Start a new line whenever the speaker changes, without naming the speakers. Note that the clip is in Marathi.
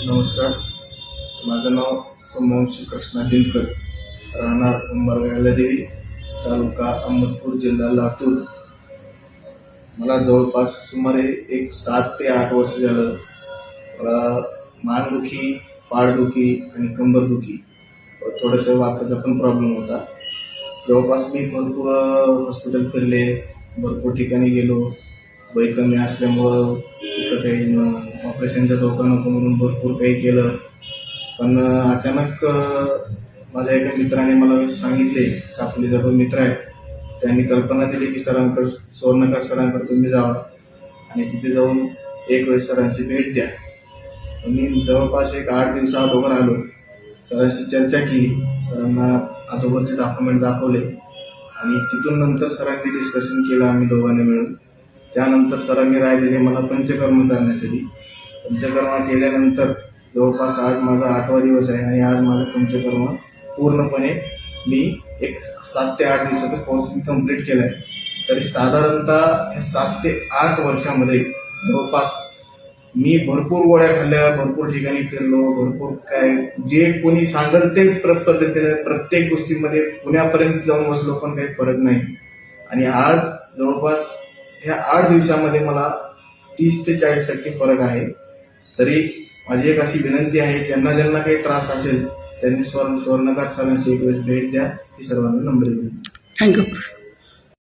नमस्कार. माझं नाव सोमवंशी कृष्णा दिनकर, राहणार उंबरगावदेवी, तालुका अहमदपूर, जिल्हा लातूर. मला जवळपास सुमारे एक 7 ते 8 वर्ष झालं मला मानदुखी, पाठदुखी आणि कंबरदुखी, थोडंसं वाताचा पण प्रॉब्लेम होता. जवळपास मी भरपूर हॉस्पिटल फिरले, भरपूर ठिकाणी गेलो. वय कमी असल्यामुळं तिथं काही ऑपरेशनचा धोका नको म्हणून भरपूर काही केलं. पण अचानक माझ्या एका मित्राने मला सांगितले, चापोलीचा जो मित्र आहे, त्यांनी कल्पना दिली की सुवर्णकार सरांकडे तुम्ही जावा आणि तिथे जाऊन एक वेळेस सरांची भेट द्या. मी जवळपास एक 8 दिवसाअगोदर आलो. सरांशी चर्चा केली, सरांना अगोदरचे डॉक्युमेंट दाखवले आणि तिथून नंतर सरांनी डिस्कशन केलं आम्ही दोघांनी मिळून. त्यानंतर सरांनी राय दिली मला पंचकर्म करण्यासाठी. पंचकर्म केल्यानंतर जवळपास आज माझा 8वा दिवस आहे आणि आज माझं पंचकर्म पूर्णपणे मी एक 7 ते 8 दिवसाचा कोर्स मी कंप्लीट केला आहे. तरी साधारणतः या 7 ते 8 वर्षामध्ये जवळपास मी भरपूर गोळ्या खाल्ल्या, भरपूर ठिकाणी फिरलो, भरपूर काय जे कोणी सांगेल ते पद्धतीने प्रत्येक गोष्टीमध्ये पुण्यापर्यंत जाऊन बसलो, पण काही फरक नाही. आणि आज जवळपास ह्या 8 दिवसामध्ये मला 30 ते 40% फरक आहे. तरी माझी एक अशी विनंती आहे, ज्यांना काही त्रास असेल त्यांनी स्वर्णकार सरांची एक वेळेस भेट द्या, ही सर्वांना नम्र विनंती.
थँक्यू.